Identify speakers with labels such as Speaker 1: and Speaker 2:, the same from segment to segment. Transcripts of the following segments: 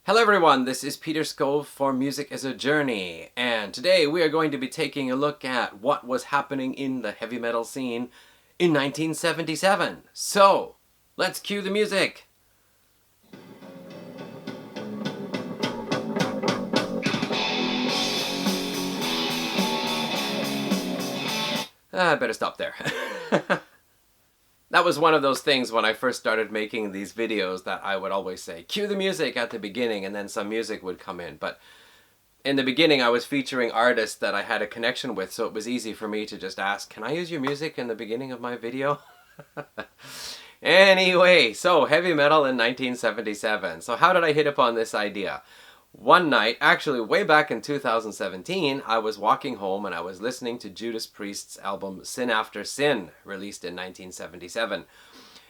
Speaker 1: Hello everyone, this is Peter Scove for Music as a Journey, and today we are going to be taking a look at what was happening in the heavy metal scene in 1977. So, let's cue the music! I better stop there. That was one of those things when I first started making these videos that I would always say, cue the music at the beginning, and then some music would come in. But in the beginning I was featuring artists that I had a connection with, so it was easy for me to just ask, can I use your music in the beginning of my video? Anyway, so heavy metal in 1977. So how did I hit upon this idea? One night, actually way back in 2017, I was walking home and I was listening to Judas Priest's album Sin After Sin, released in 1977.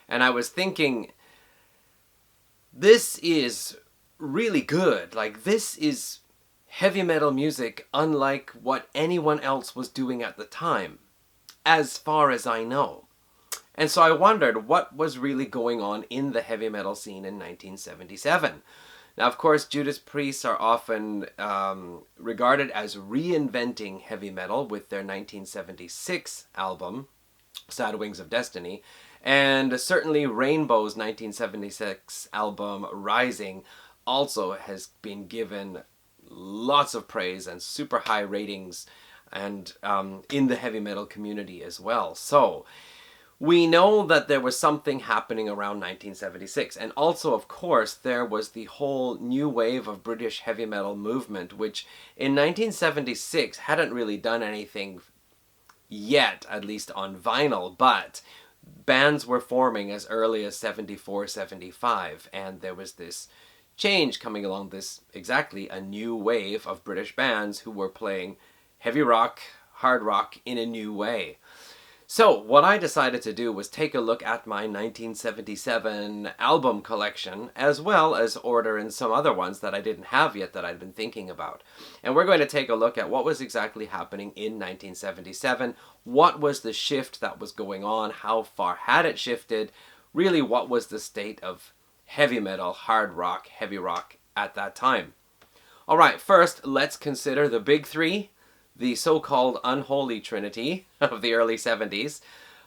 Speaker 1: And I was thinking, this is really good. Like, this is heavy metal music unlike what anyone else was doing at the time, as far as I know. And so I wondered what was really going on in the heavy metal scene in 1977. Now, of course, Judas Priest are often regarded as reinventing heavy metal with their 1976 album, Sad Wings of Destiny, and certainly Rainbow's 1976 album, Rising, also has been given lots of praise and super high ratings and in the heavy metal community as well. So we know that there was something happening around 1976. And also, of course, there was the whole new wave of British heavy metal movement, which in 1976 hadn't really done anything yet, at least on vinyl, but bands were forming as early as 74, 75, and there was this change coming along, this exactly a new wave of British bands who were playing heavy rock, hard rock in a new way. So what I decided to do was take a look at my 1977 album collection, as well as order in some other ones that I didn't have yet that I'd been thinking about. And we're going to take a look at what was exactly happening in 1977, what was the shift that was going on, how far had it shifted, really what was the state of heavy metal, hard rock, heavy rock at that time. Alright, first let's consider the big three. The so-called unholy trinity of the early 70s.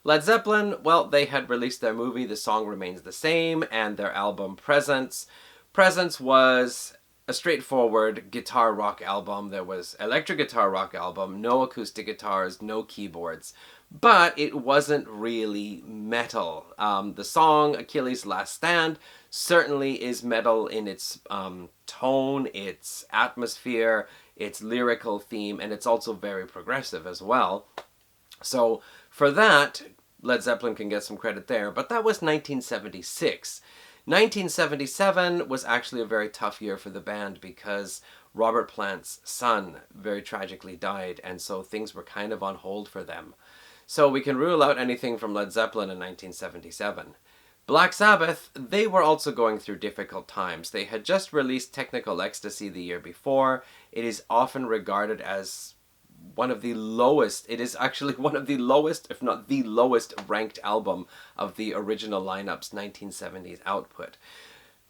Speaker 1: Led Zeppelin, well, they had released their movie The Song Remains the Same, and their album Presence. Presence was a straightforward guitar rock album. There was electric guitar rock album, no acoustic guitars, no keyboards. But it wasn't really metal. The song Achilles' Last Stand certainly is metal in its tone, its atmosphere, its lyrical theme, and it's also very progressive as well. So for that, Led Zeppelin can get some credit there, but that was 1976. 1977 was actually a very tough year for the band because Robert Plant's son very tragically died, and so things were kind of on hold for them. So we can rule out anything from Led Zeppelin in 1977. Black Sabbath, they were also going through difficult times. They had just released Technical Ecstasy the year before. It is often regarded as one of the lowest, it is actually one of the lowest, if not the lowest ranked album of the original lineup's 1970s output.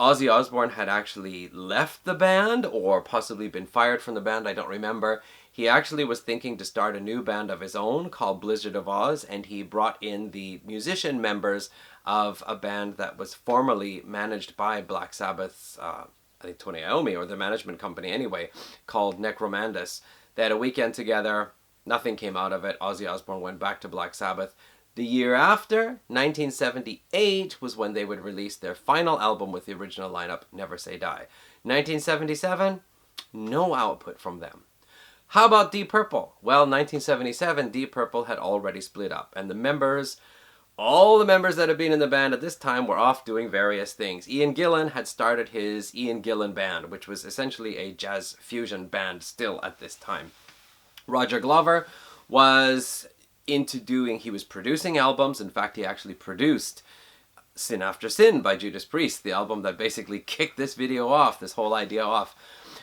Speaker 1: Ozzy Osbourne had actually left the band, or possibly been fired from the band, I don't remember. He actually was thinking to start a new band of his own called Blizzard of Oz, and he brought in the musician members of a band that was formerly managed by Black Sabbath's, I think Tony Iommi, or their management company anyway, called Necromandus. They had a weekend together, nothing came out of it. Ozzy Osbourne went back to Black Sabbath. The year after, 1978, was when they would release their final album with the original lineup, Never Say Die. 1977, no output from them. How about Deep Purple? Well, 1977, Deep Purple had already split up, and the members, all the members that had been in the band at this time were off doing various things. Ian Gillan had started his Ian Gillan Band, which was essentially a jazz fusion band still at this time. Roger Glover was he was producing albums. In fact, he actually produced Sin After Sin by Judas Priest, the album that basically kicked this video off, this whole idea off.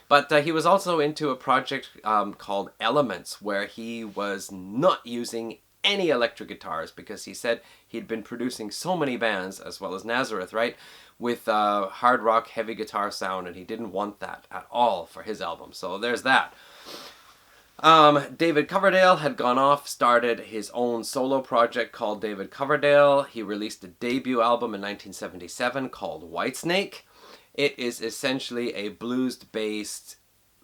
Speaker 1: But he was also into a project called Elements, where he was not using any electric guitars because he said he'd been producing so many bands, as well as Nazareth, right, with hard rock heavy guitar sound, and he didn't want that at all for his album. So there's that. David Coverdale had gone off, started his own solo project called David Coverdale. He released a debut album in 1977 called Whitesnake. It is essentially a blues-based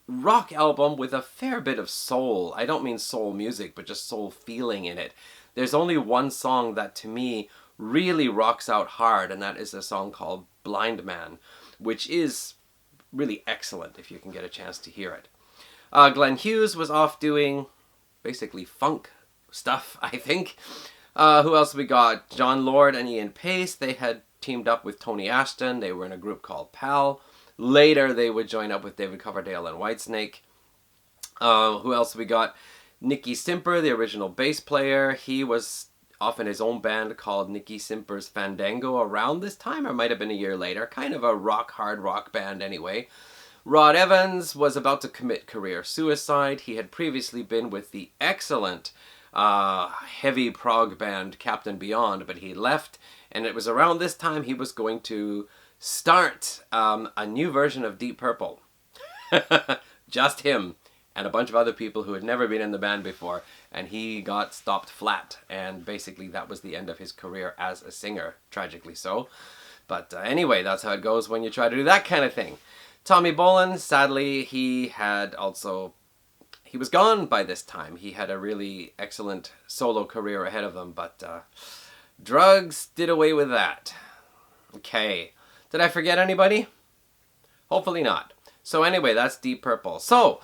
Speaker 1: rock album with a fair bit of soul. I don't mean soul music, but just soul feeling in it. There's only one song that to me really rocks out hard, and that is a song called Blind Man, which is really excellent if you can get a chance to hear it. Glenn Hughes was off doing basically funk stuff, I think. Who else we got? John Lord and Ian Pace. They had teamed up with Tony Ashton. They were in a group called Pal. Later, they would join up with David Coverdale and Whitesnake. Who else we got? Nicky Simper, the original bass player. He was off in his own band called Nicky Simper's Fandango around this time, or might have been a year later. Kind of a hard rock band anyway. Rod Evans was about to commit career suicide. He had previously been with the excellent heavy prog band Captain Beyond, but he left, and it was around this time he was going to start a new version of Deep Purple. Just him and a bunch of other people who had never been in the band before, and he got stopped flat, and basically that was the end of his career as a singer, tragically so. But anyway, that's how it goes when you try to do that kind of thing. Tommy Bolin, sadly, he was gone by this time. He had a really excellent solo career ahead of him, but drugs did away with that. Okay. Did I forget anybody? Hopefully not. So anyway, that's Deep Purple. So,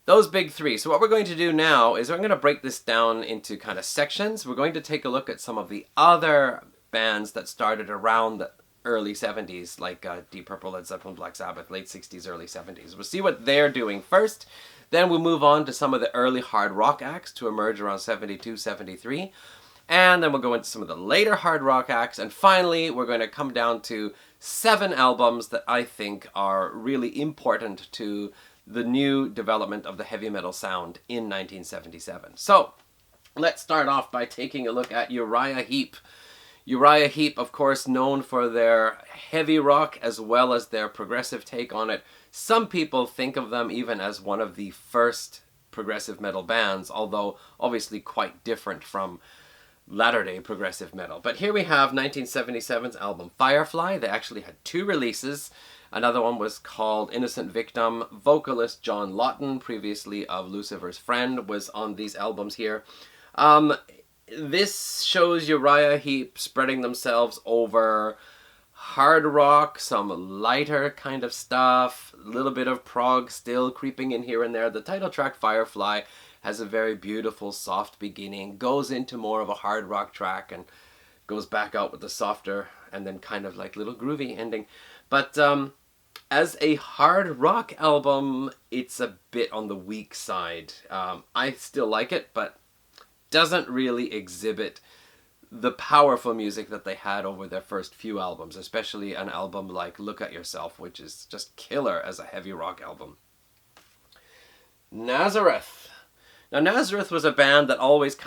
Speaker 1: those big three. So what we're going to do now is we're going to break this down into kind of sections. We're going to take a look at some of the other bands that started around the early 70s, like Deep Purple, Led Zeppelin, Black Sabbath, late 60s, early 70s. We'll see what they're doing first. Then we'll move on to some of the early hard rock acts to emerge around 72, 73. And then we'll go into some of the later hard rock acts. And finally, we're going to come down to 7 albums that I think are really important to the new development of the heavy metal sound in 1977. So, let's start off by taking a look at Uriah Heap. Uriah Heap, of course, known for their heavy rock as well as their progressive take on it. Some people think of them even as one of the first progressive metal bands, although obviously quite different from latter-day progressive metal. But here we have 1977's album Firefly. They actually had 2 releases. Another one was called Innocent Victim. Vocalist John Lawton, previously of Lucifer's Friend, was on these albums here. This shows Uriah Heap spreading themselves over hard rock, some lighter kind of stuff, a little bit of prog still creeping in here and there. The title track, Firefly, has a very beautiful, soft beginning, goes into more of a hard rock track, and goes back out with a softer and then kind of like little groovy ending. But as a hard rock album, it's a bit on the weak side. I still like it, but doesn't really exhibit the powerful music that they had over their first few albums, especially an album like Look at Yourself, which is just killer as a heavy rock album. Nazareth. Now, Nazareth was a band that always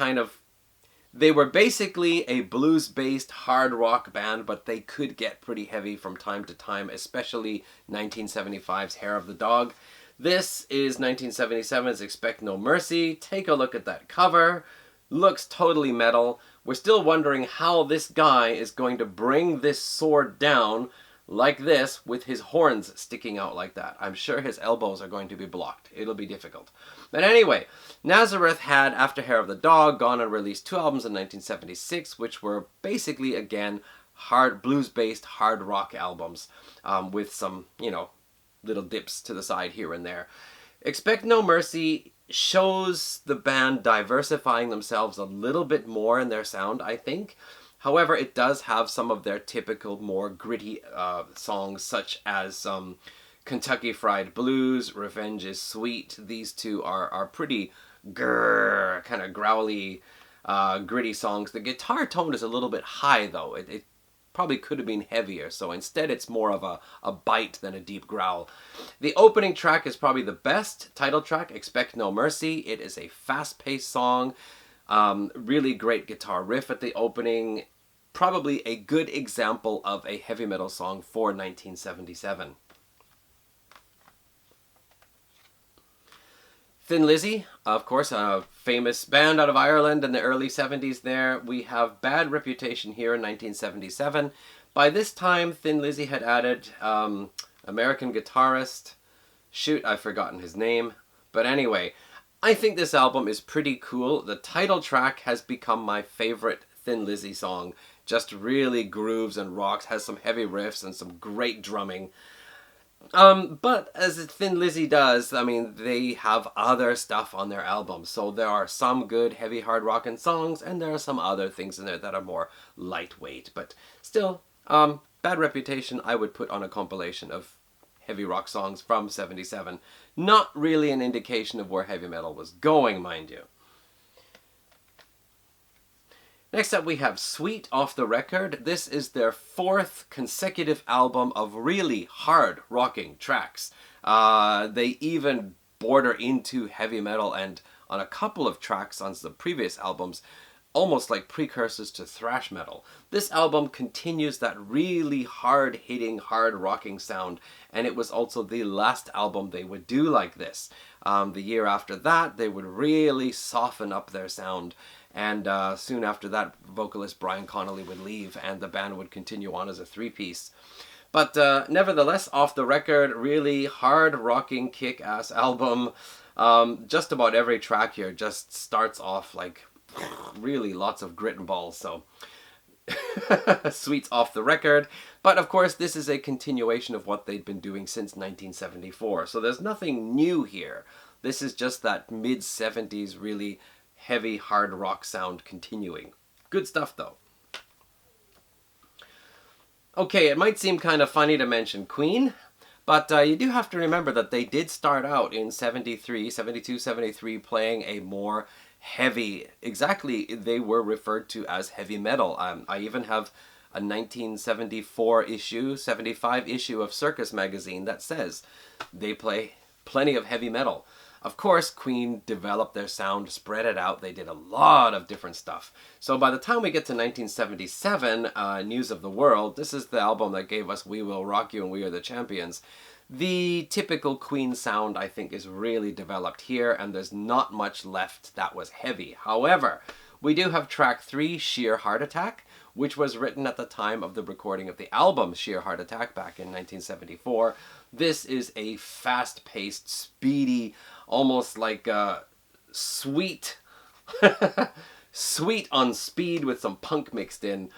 Speaker 1: they were basically a blues-based hard rock band, but they could get pretty heavy from time to time, especially 1975's Hair of the Dog. This is 1977's Expect No Mercy. Take a look at that cover. Looks totally metal. We're still wondering how this guy is going to bring this sword down like this with his horns sticking out like that. I'm sure his elbows are going to be blocked. It'll be difficult. But anyway, Nazareth had, after Hair of the Dog, gone and released 2 albums in 1976, which were basically, again, hard blues-based hard rock albums with some, little dips to the side here and there. Expect No Mercy shows the band diversifying themselves a little bit more in their sound, I think. However, it does have some of their typical more gritty songs, such as Kentucky Fried Blues, Revenge is Sweet. These two are pretty kind of growly, gritty songs. The guitar tone is a little bit high, though. It probably could have been heavier, so instead it's more of a bite than a deep growl. The opening track is probably the best title track, Expect No Mercy. It is a fast-paced song, really great guitar riff at the opening. probably a good example of a heavy metal song for 1977. Thin Lizzy, of course, a famous band out of Ireland in the early 70s there. We have Bad Reputation here in 1977. By this time, Thin Lizzy had added American guitarist. Shoot, I've forgotten his name. But anyway, I think this album is pretty cool. The title track has become my favorite Thin Lizzy song. Just really grooves and rocks, has some heavy riffs and some great drumming. But as Thin Lizzy does, I mean, they have other stuff on their album. So there are some good heavy hard rockin' songs, and there are some other things in there that are more lightweight. But still, Bad Reputation I would put on a compilation of heavy rock songs from 77. Not really an indication of where heavy metal was going, mind you. Next up we have Sweet Off the Record. This is their 4th consecutive album of really hard rocking tracks. They even border into heavy metal, and on a couple of tracks on the previous albums, almost like precursors to thrash metal. This album continues that really hard-hitting, hard-rocking sound, and it was also the last album they would do like this. The year after that, they would really soften up their sound, and soon after that, vocalist Brian Connolly would leave, and the band would continue on as a 3-piece. But nevertheless, Off the Record, really hard-rocking, kick-ass album. Just about every track here just starts off like really lots of grit and balls, so Sweet's Off the Record. But of course, this is a continuation of what they'd been doing since 1974, so there's nothing new here. This is just that mid-70s really heavy hard rock sound continuing. Good stuff though. Okay, it might seem kind of funny to mention Queen, but you do have to remember that they did start out in 73, 72, 73 playing a more heavy, exactly, they were referred to as heavy metal. I even have a 1974 issue, 75 issue of Circus magazine that says they play plenty of heavy metal. Of course, Queen developed their sound, spread it out. They did a lot of different stuff. So by the time we get to 1977, News of the World, this is the album that gave us We Will Rock You and We Are the Champions. The typical Queen sound, I think, is really developed here, and there's not much left that was heavy. However, we do have track 3, Sheer Heart Attack, which was written at the time of the recording of the album Sheer Heart Attack back in 1974. This is a fast-paced, speedy, almost like sweet, sweet on speed with some punk mixed in.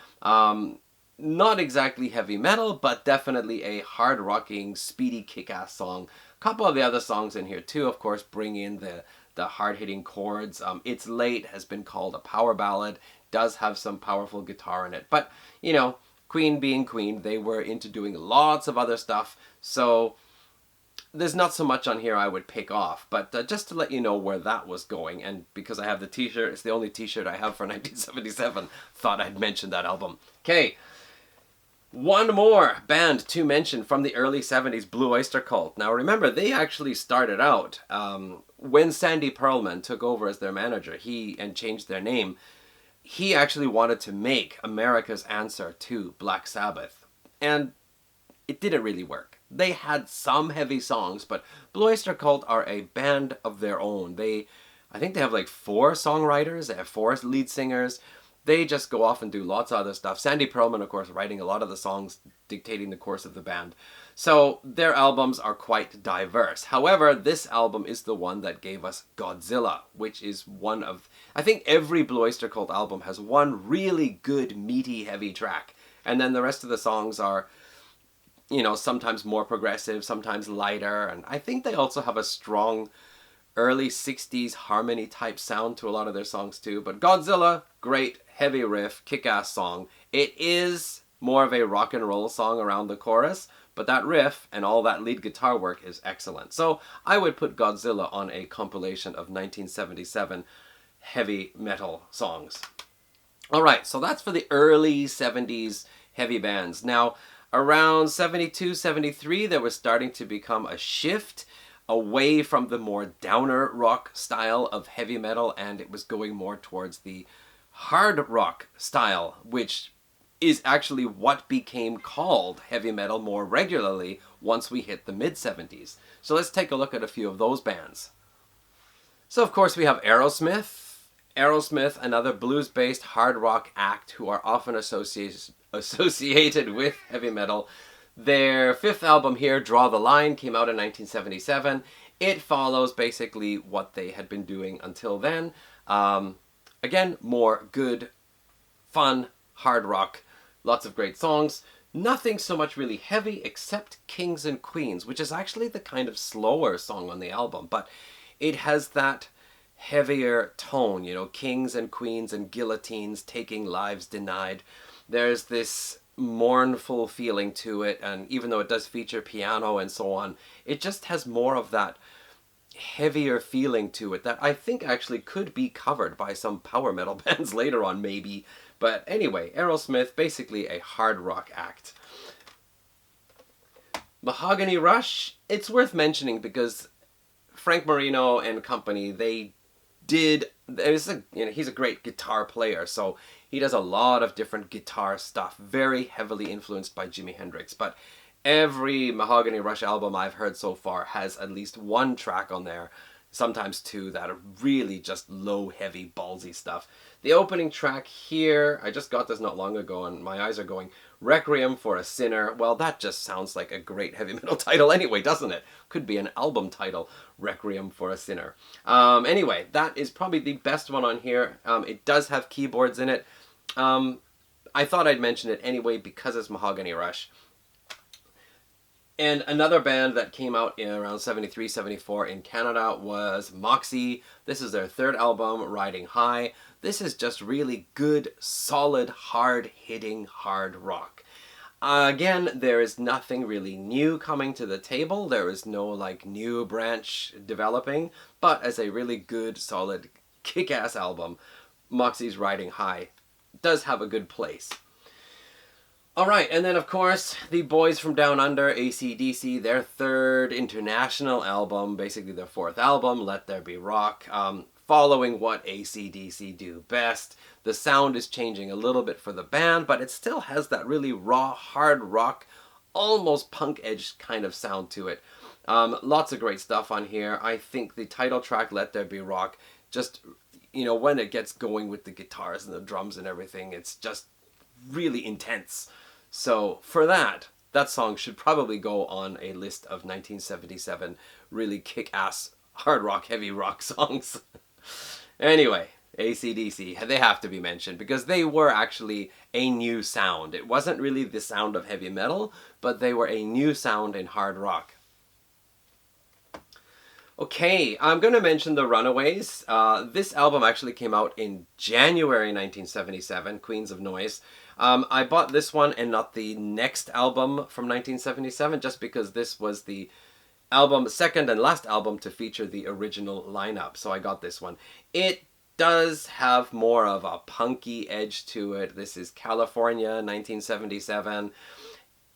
Speaker 1: Not exactly heavy metal, but definitely a hard-rocking, speedy, kick-ass song. A couple of the other songs in here too, of course, bring in the hard-hitting chords. It's Late has been called a power ballad, does have some powerful guitar in it. But, you know, Queen being Queen, they were into doing lots of other stuff, so there's not so much on here I would pick off, but just to let you know where that was going, and because I have the t-shirt, it's the only t-shirt I have for 1977, thought I'd mention that album. Okay, one more band to mention from the early 70s, Blue Oyster Cult. Now remember, they actually started out, when Sandy Pearlman took over as their manager, and changed their name, he actually wanted to make America's answer to Black Sabbath, and it didn't really work. They had some heavy songs, but Blue Oyster Cult are a band of their own. I think they have like 4 songwriters, they have 4 lead singers. They just go off and do lots of other stuff. Sandy Pearlman, of course, writing a lot of the songs, dictating the course of the band. So their albums are quite diverse. However, this album is the one that gave us Godzilla, which is one of, I think every Blue Oyster Cult album has one really good, meaty, heavy track. And then the rest of the songs are, you know, sometimes more progressive, sometimes lighter, and I think they also have a strong early 60s harmony type sound to a lot of their songs too. But Godzilla, great, heavy riff, kick-ass song. It is more of a rock and roll song around the chorus, but that riff and all that lead guitar work is excellent. So I would put Godzilla on a compilation of 1977 heavy metal songs. Alright, so that's for the early 70s heavy bands. Now, around 72, 73, there was starting to become a shift away from the more downer rock style of heavy metal, and it was going more towards the hard rock style, which is actually what became called heavy metal more regularly once we hit the mid-70s. So let's take a look at a few of those bands. So of course we have Aerosmith. Aerosmith, another blues-based hard rock act who are often associated with heavy metal. Their fifth album here, Draw the Line, came out in 1977. It follows basically what they had been doing until then. Again, more good, fun, hard rock. Lots of great songs. Nothing so much really heavy except Kings and Queens, which is actually the kind of slower song on the album, but it has that heavier tone, you know, kings and queens and guillotines taking lives denied. There's this mournful feeling to it, and even though it does feature piano and so on, it just has more of that heavier feeling to it that I think actually could be covered by some power metal bands later on maybe. But anyway, Aerosmith, basically a hard rock act. Mahogany Rush, it's worth mentioning because Frank Marino and company, he's a great guitar player, so he does a lot of different guitar stuff, very heavily influenced by Jimi Hendrix. But every Mahogany Rush album I've heard so far has at least one track on there, sometimes two, that are really just low, heavy, ballsy stuff. The opening track here, I just got this not long ago and my eyes are going, Requiem for a Sinner. Well, that just sounds like a great heavy metal title anyway, doesn't it? Could be an album title, Requiem for a Sinner. Anyway, that is probably the best one on here. It does have keyboards in it. I thought I'd mention it anyway because it's Mahogany Rush. And another band that came out in around 73, 74 in Canada was Moxie. This is their third album, Riding High. This is just really good, solid, hard-hitting hard rock. Again, there is nothing really new coming to the table. There is no new branch developing. But as a really good, solid, kick-ass album, Moxie's Riding High does have a good place. Alright, and then of course, the boys from Down Under, ACDC, their third international album, basically their fourth album, Let There Be Rock, following what ACDC do best. The sound is changing a little bit for the band, but it still has that really raw, hard rock, almost punk-edged kind of sound to it. Lots of great stuff on here. I think the title track, Let There Be Rock, just, when it gets going with the guitars and the drums and everything, it's just really intense. So for that song should probably go on a list of 1977 really kick-ass hard rock, heavy rock songs. Anyway, AC/DC, they have to be mentioned because they were actually a new sound. It wasn't really the sound of heavy metal, but they were a new sound in hard rock. Okay, I'm going to mention the Runaways. This album actually came out in January 1977, Queens of Noise. I bought this one and not the next album from 1977 just because this was the second and last album to feature the original lineup, so I got this one. It does have more of a punky edge to it. This is California, 1977.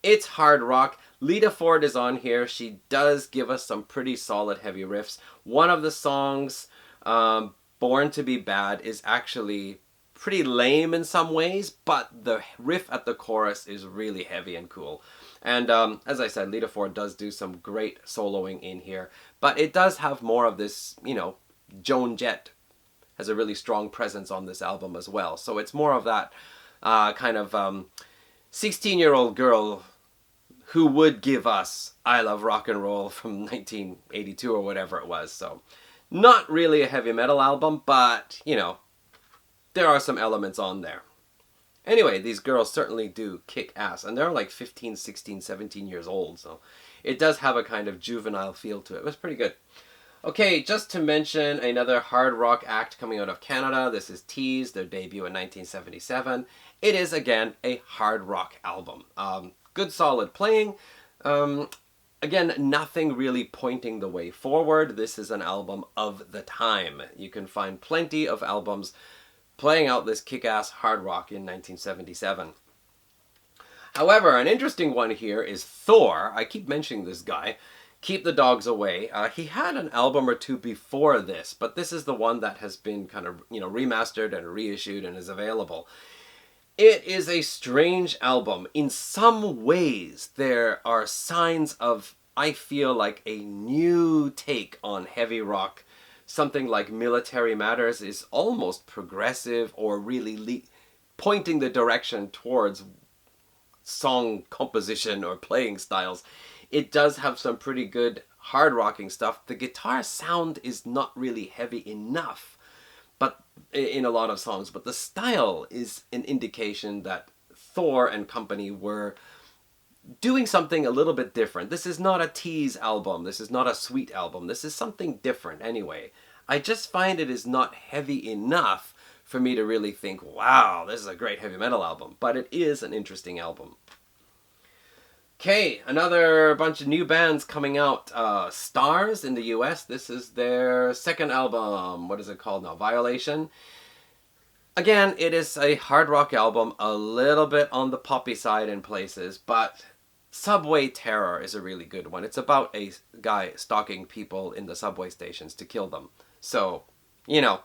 Speaker 1: It's hard rock. Lita Ford is on here. She does give us some pretty solid heavy riffs. One of the songs, Born to Be Bad, is actually pretty lame in some ways, but the riff at the chorus is really heavy and cool. And as I said, Lita Ford does do some great soloing in here, but it does have more of this, Joan Jett has a really strong presence on this album as well. So it's more of that kind of 16-year-old girl who would give us I Love Rock and Roll from 1982 or whatever it was. So not really a heavy metal album, but, there are some elements on there. Anyway, these girls certainly do kick ass, and they're like 15, 16, 17 years old, so it does have a kind of juvenile feel to it. It was pretty good. Okay, just to mention another hard rock act coming out of Canada. This is Tease, their debut in 1977. It is, again, a hard rock album. Good solid playing. Again, nothing really pointing the way forward. This is an album of the time. You can find plenty of albums playing out this kick-ass hard rock in 1977. However, an interesting one here is Thor. I keep mentioning this guy. Keep the Dogs Away. He had an album or two before this, but this is the one that has been kind of, remastered and reissued and is available. It is a strange album. In some ways, there are signs of, I feel like, a new take on heavy rock. Something like Military Matters is almost progressive or really pointing the direction towards song composition or playing styles. It does have some pretty good hard rocking stuff. The guitar sound is not really heavy enough, but in a lot of songs, but the style is an indication that Thor and company were doing something a little bit different. This is not a tease album. This is not a sweet album. This is something different anyway. I just find it is not heavy enough for me to really think, wow, this is a great heavy metal album. But it is an interesting album. Okay, another bunch of new bands coming out. Stars in the US. This is their second album. What is it called now? Violation. Again, it is a hard rock album, a little bit on the poppy side in places, but Subway Terror is a really good one. It's about a guy stalking people in the subway stations to kill them. So, you know,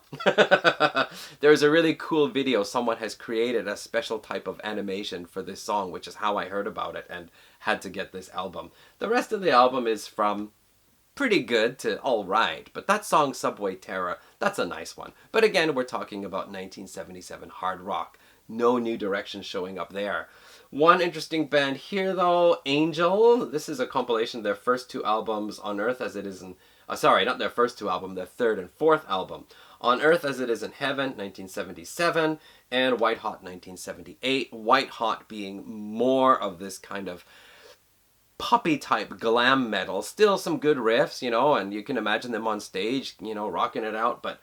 Speaker 1: there's a really cool video. Someone has created a special type of animation for this song, which is how I heard about it and had to get this album. The rest of the album is from pretty good to all right, but that song Subway Terror, that's a nice one. But again, we're talking about 1977 hard rock. No new direction showing up there. One interesting band here though, Angel. This is a compilation of their first two albums, On Earth as It Is in... sorry, not their first two albums, their third and fourth album. On Earth as It Is in Heaven, 1977, and White Hot, 1978. White Hot being more of this kind of poppy type glam metal. Still some good riffs, you know, and you can imagine them on stage, you know, rocking it out. But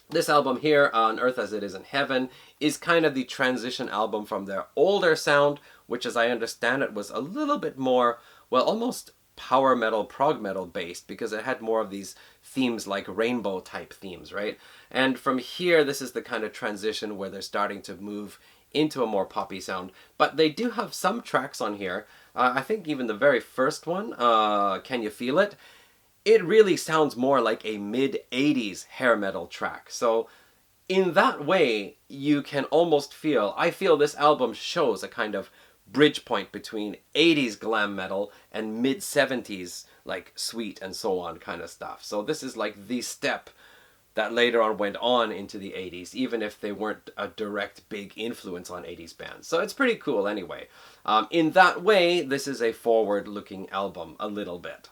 Speaker 1: this album here, On Earth as It Is in Heaven, is kind of the transition album from their older sound, which as I understand it was a little bit more, well, almost power metal, prog metal based, because it had more of these themes like rainbow type themes, right? And from here, this is the kind of transition where they're starting to move into a more poppy sound. But they do have some tracks on here. I think even the very first one, Can You Feel It? It really sounds more like a mid-80s hair metal track. So in that way, you can almost feel, I feel this album shows a kind of bridge point between 80s glam metal and mid-70s like Sweet and so on kind of stuff. So this is like the step that later on went on into the 80s, even if they weren't a direct big influence on 80s bands. So it's pretty cool anyway. In that way, this is a forward-looking album a little bit.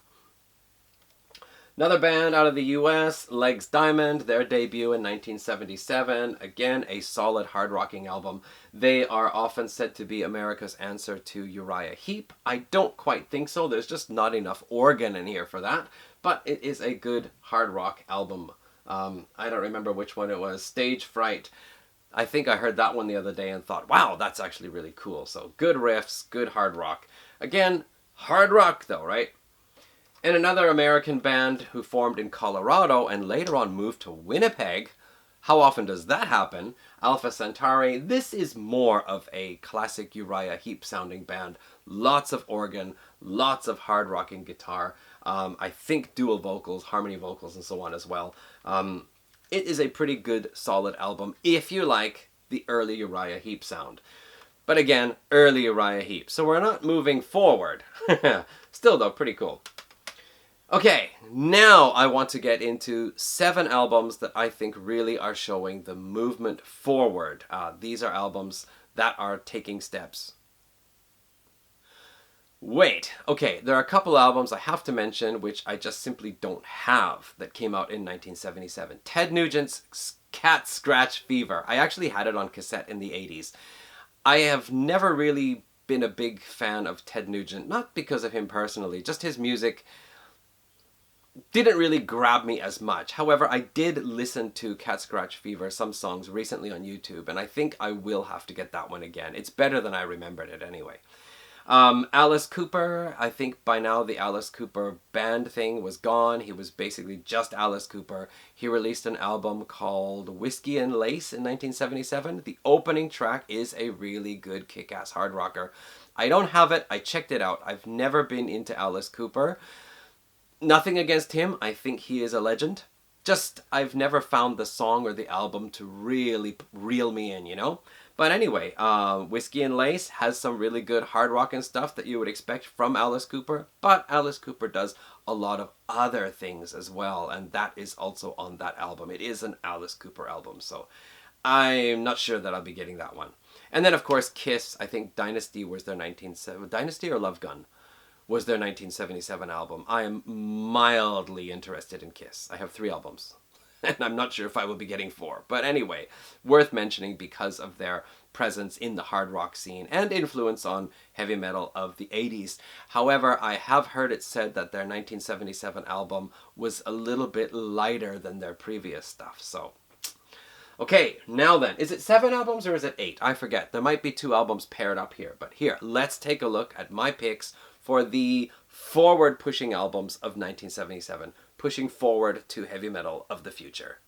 Speaker 1: Another band out of the US, Legs Diamond, their debut in 1977. Again, a solid hard-rocking album. They are often said to be America's answer to Uriah Heap. I don't quite think so. There's just not enough organ in here for that. But it is a good hard rock album. I don't remember which one it was. Stage Fright. I think I heard that one the other day and thought, wow, that's actually really cool. So good riffs, good hard rock. Again, hard rock though, right? And another American band who formed in Colorado and later on moved to Winnipeg. How often does that happen? Alpha Centauri. This is more of a classic Uriah Heap sounding band. Lots of organ, lots of hard rocking guitar. I think dual vocals, harmony vocals, and so on as well. It is a pretty good, solid album if you like the early Uriah Heap sound. But again, early Uriah Heap. So we're not moving forward. Still though, pretty cool. Okay, now I want to get into 7 albums that I think really are showing the movement forward. These are albums that are taking steps. Wait, okay, there are a couple albums I have to mention which I just simply don't have that came out in 1977. Ted Nugent's Cat Scratch Fever. I actually had it on cassette in the 80s. I have never really been a big fan of Ted Nugent, not because of him personally, just his music didn't really grab me as much. However, I did listen to Cat Scratch Fever, some songs, recently on YouTube, and I think I will have to get that one again. It's better than I remembered it anyway. Alice Cooper, I think by now the Alice Cooper band thing was gone. He was basically just Alice Cooper. He released an album called Whiskey and Lace in 1977. The opening track is a really good kick-ass hard rocker. I don't have it. I checked it out. I've never been into Alice Cooper. Nothing against him. I think he is a legend. Just, I've never found the song or the album to really reel me in, you know? But anyway, Whiskey and Lace has some really good hard rock and stuff that you would expect from Alice Cooper, but Alice Cooper does a lot of other things as well, and that is also on that album. It is an Alice Cooper album, so I'm not sure that I'll be getting that one. And then, of course, Kiss. I think Dynasty was their Dynasty or Love Gun was their 1977 album. I am mildly interested in Kiss. I have 3 albums, and I'm not sure if I will be getting 4. But anyway, worth mentioning because of their presence in the hard rock scene and influence on heavy metal of the 80s. However, I have heard it said that their 1977 album was a little bit lighter than their previous stuff, so... Okay, now then, is it 7 albums or is it 8? I forget. There might be 2 albums paired up here. But here, let's take a look at my picks for the forward-pushing albums of 1977, pushing forward to heavy metal of the future.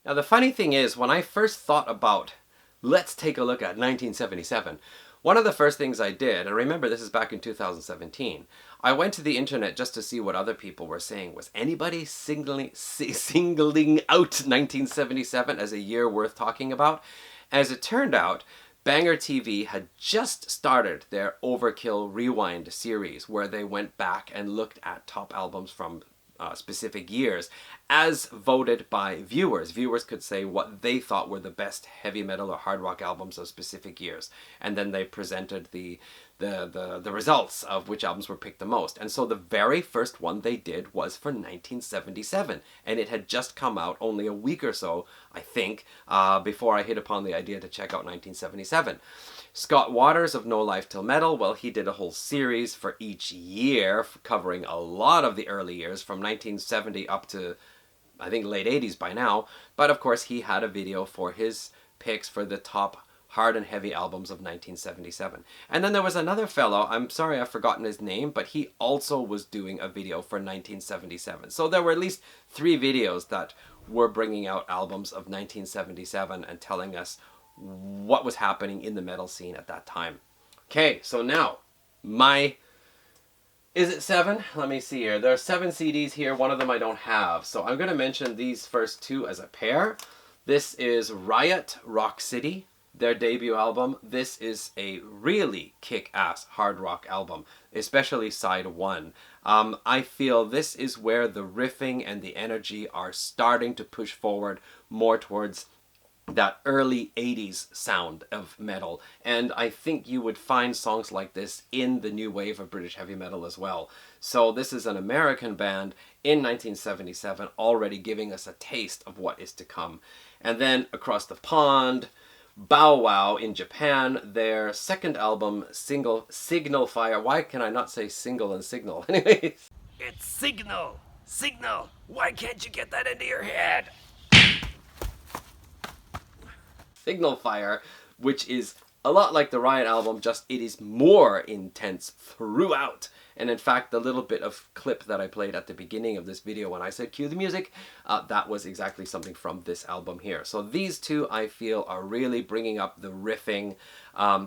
Speaker 1: Now, the funny thing is, when I first thought about, let's take a look at 1977, one of the first things I did, and remember this is back in 2017, I went to the internet just to see what other people were saying. Was anybody singling out 1977 as a year worth talking about? As it turned out, Banger TV had just started their Overkill Rewind series, where they went back and looked at top albums from specific years as voted by viewers. Viewers could say what they thought were the best heavy metal or hard rock albums of specific years, and then they presented the results of which albums were picked the most. And so the very first one they did was for 1977, and it had just come out only a week or so, I think, before I hit upon the idea to check out 1977. Scott Waters of No Life Till Metal, well, he did a whole series for each year, covering a lot of the early years, from 1970 up to, I think, late 80s by now. But of course, he had a video for his picks for the top hard and heavy albums of 1977. And then there was another fellow, I'm sorry I've forgotten his name, but he also was doing a video for 1977. So there were at least 3 videos that were bringing out albums of 1977 and telling us what was happening in the metal scene at that time. Okay, so now, is it 7? Let me see here. There are 7 CDs here. One of them I don't have. So I'm going to mention these first 2 as a pair. This is Riot, Rock City, their debut album. This is a really kick-ass hard rock album, especially side 1. I feel this is where the riffing and the energy are starting to push forward more towards that early 80s sound of metal, and I think you would find songs like this in the new wave of British heavy metal as well. So this is an American band in 1977 already giving us a taste of what is to come. And then across the pond, Bow Wow in Japan, their second album, Signal Fire. Why can I not say single and signal? Anyways, it's Signal. Why can't you get that into your head? Signal Fire, which is a lot like the Riot album, just it is more intense throughout. And in fact, the little bit of clip that I played at the beginning of this video when I said cue the music, that was exactly something from this album here. So these 2, I feel, are really bringing up the riffing,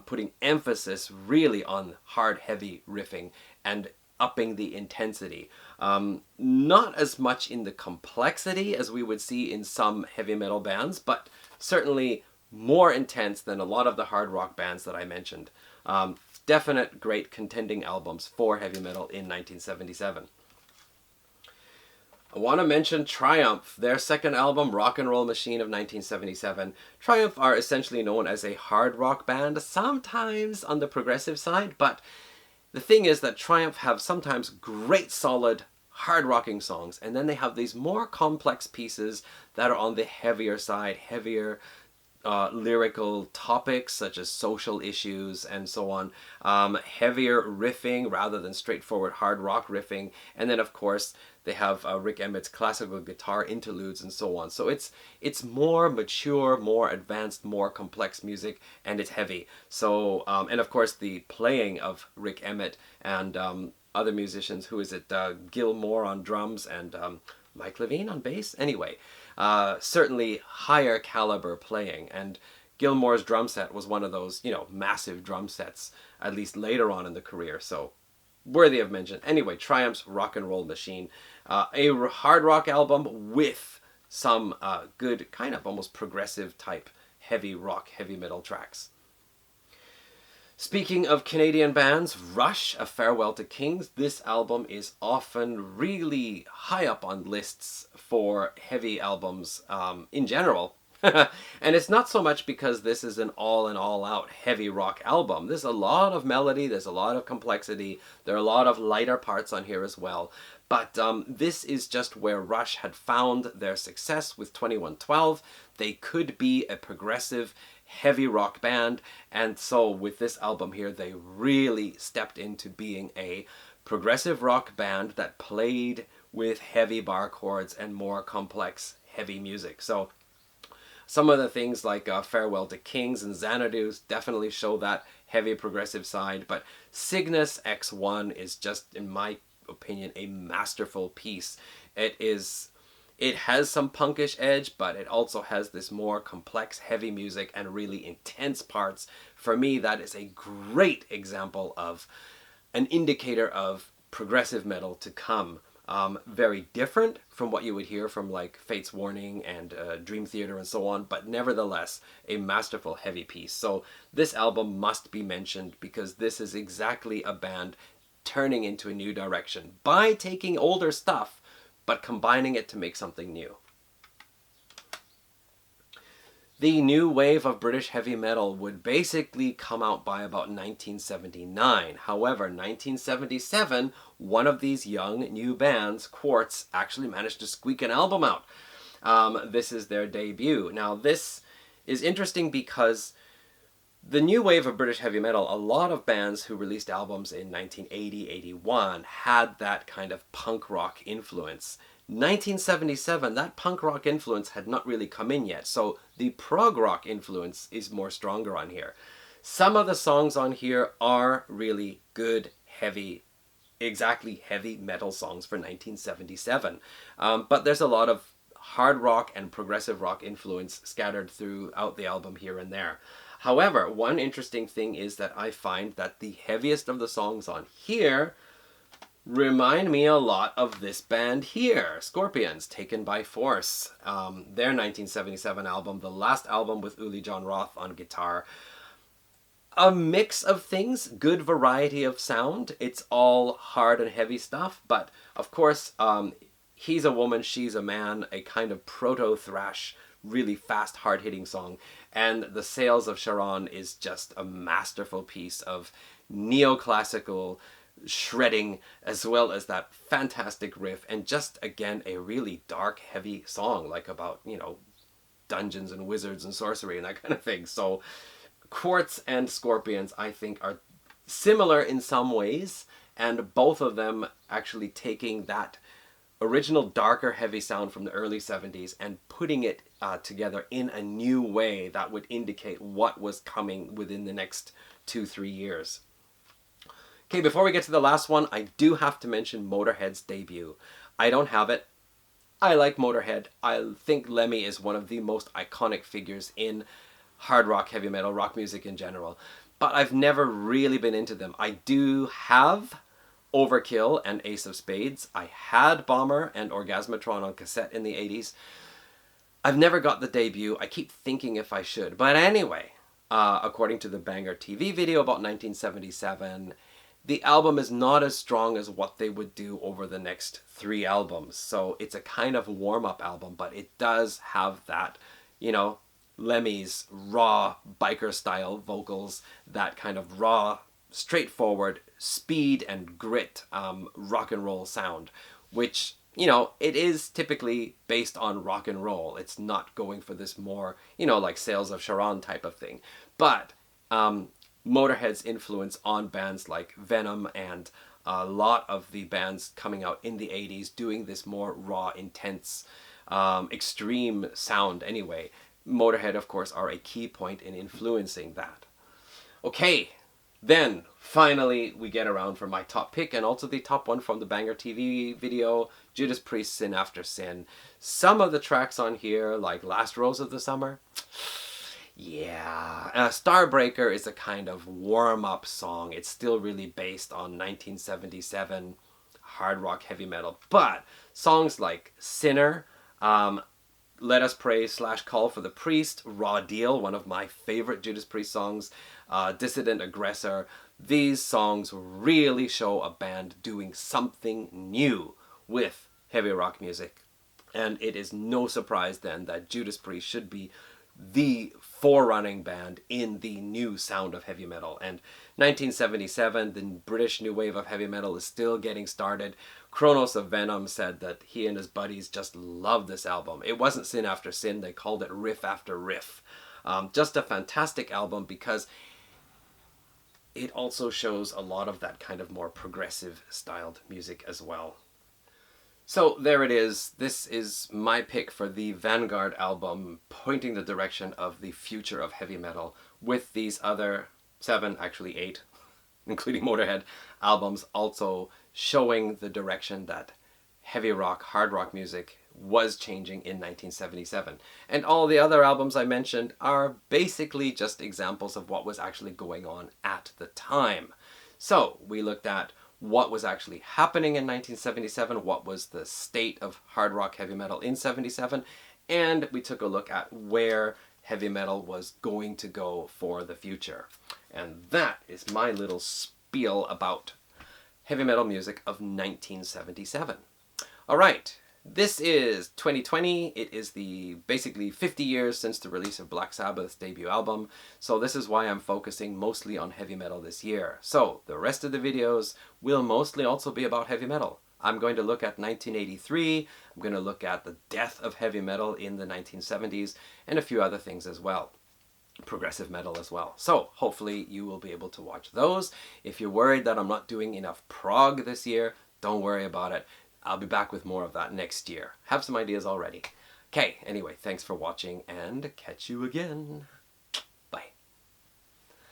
Speaker 1: putting emphasis really on hard, heavy riffing and upping the intensity. Not as much in the complexity as we would see in some heavy metal bands, but certainly more intense than a lot of the hard rock bands that I mentioned. Definite great contending albums for heavy metal in 1977. I want to mention Triumph, their second album, Rock and Roll Machine of 1977. Triumph are essentially known as a hard rock band, sometimes on the progressive side, but the thing is that Triumph have sometimes great solid hard rocking songs, and then they have these more complex pieces that are on the heavier side, heavier lyrical topics such as social issues and so on, heavier riffing rather than straightforward hard rock riffing, and then of course they have Rick Emmett's classical guitar interludes and so on. So it's more mature, more advanced, more complex music, and it's heavy. So and of course the playing of Rick Emmett and other musicians, who is it, Gil Moore on drums and Mike Levine on bass? Anyway, certainly higher caliber playing, and Gilmore's drum set was one of those, massive drum sets, at least later on in the career, so worthy of mention. Anyway, Triumph's Rock and Roll Machine, a hard rock album with some good kind of almost progressive type heavy rock, heavy metal tracks. Speaking of Canadian bands, Rush, A Farewell to Kings. This album is often really high up on lists for heavy albums in general. And it's not so much because this is an all and all out heavy rock album. There's a lot of melody, there's a lot of complexity, there are a lot of lighter parts on here as well. But this is just where Rush had found their success with 2112. They could be a progressive heavy rock band, and so with this album here they really stepped into being a progressive rock band that played with heavy bar chords and more complex heavy music. So some of the things like Farewell to Kings and Xanadu definitely show that heavy progressive side, but Cygnus X1 is just, in my opinion, a masterful piece. It has some punkish edge, but it also has this more complex, heavy music and really intense parts. For me, that is a great example of an indicator of progressive metal to come. Very different from what you would hear from like Fate's Warning and Dream Theater and so on, but nevertheless a masterful heavy piece. So this album must be mentioned because this is exactly a band turning into a new direction by taking older stuff but combining it to make something new. The new wave of British heavy metal would basically come out by about 1979. However, 1977, one of these young new bands, Quartz, actually managed to squeak an album out. This is their debut. Now, this is interesting because the new wave of British heavy metal, a lot of bands who released albums in 1980, 81 had that kind of punk rock influence. 1977, that punk rock influence had not really come in yet, so the prog rock influence is more stronger on here. Some of the songs on here are really good, heavy, exactly heavy metal songs for 1977. But there's a lot of hard rock and progressive rock influence scattered throughout the album here and there. However, one interesting thing is that I find that the heaviest of the songs on here remind me a lot of this band here, Scorpions, Taken by Force. Their 1977 album, the last album with Umi Jon Roth on guitar. A mix of things, good variety of sound. It's all hard and heavy stuff, but of course, He's a Woman, She's a Man, a kind of proto-thrash, really fast, hard-hitting song. And The Sails of Charon is just a masterful piece of neoclassical shredding, as well as that fantastic riff, and just, again, a really dark, heavy song, like about, you know, dungeons and wizards and sorcery and that kind of thing. So Quartz and Scorpions, I think, are similar in some ways, and both of them actually taking that original darker heavy sound from the early 70s and putting it together in a new way that would indicate what was coming within the next 2-3 years. Okay, before we get to the last one, I do have to mention Motorhead's debut. I don't have it. I like Motorhead. I think Lemmy is one of the most iconic figures in hard rock, heavy metal, rock music in general. But I've never really been into them. I do have Overkill and Ace of Spades. I had Bomber and Orgasmatron on cassette in the 80s. I've never got the debut. I keep thinking if I should. But anyway, according to the Banger TV video about 1977, the album is not as strong as what they would do over the next 3 albums. So it's a kind of warm-up album, but it does have that, you know, Lemmy's raw biker-style vocals, that kind of raw, straightforward speed and grit rock and roll sound, which, you know, it is typically based on rock and roll. It's not going for this more, you know, like Sails of Charon type of thing. But Motorhead's influence on bands like Venom and a lot of the bands coming out in the 80s doing this more raw, intense, extreme sound anyway. Motorhead, of course, are a key point in influencing that. Okay, then finally we get around for my top pick, and also the top one from the Banger TV video, Judas Priest, Sin After Sin. Some of the tracks on here, like Last Rose of the Summer, yeah. Starbreaker is a kind of warm-up song. It's still really based on 1977 hard rock heavy metal. But songs like Sinner, Let Us Pray / Call for the Priest, Raw Deal, one of my favorite Judas Priest songs, Dissident Aggressor. These songs really show a band doing something new with heavy rock music. And it is no surprise then that Judas Priest should be the forerunning band in the new sound of heavy metal. And 1977, the British new wave of heavy metal is still getting started. Kronos of Venom said that he and his buddies just loved this album. It wasn't sin after sin, they called it riff after riff. Just a fantastic album because it also shows a lot of that kind of more progressive styled music as well. So there it is. This is my pick for the Vanguard album, pointing the direction of the future of heavy metal, with these other 7, actually 8, including Motorhead, albums also showing the direction that heavy rock, hard rock music was changing in 1977. And all the other albums I mentioned are basically just examples of what was actually going on at the time. So we looked at what was actually happening in 1977, what was the state of hard rock heavy metal in 77, and we took a look at where heavy metal was going to go for the future. And that is my little spiel about heavy metal music of 1977. All right, this is 2020. It is the basically 50 years since the release of Black Sabbath's debut album, so this is why I'm focusing mostly on heavy metal this year. So the rest of the videos will mostly also be about heavy metal. I'm going to look at 1983, I'm going to look at the death of heavy metal in the 1970s, and a few other things as well. Progressive metal as well. So hopefully you will be able to watch those. If you're worried that I'm not doing enough prog this year, don't worry about it. I'll be back with more of that next year. Have some ideas already. Okay, anyway, thanks for watching and catch you again.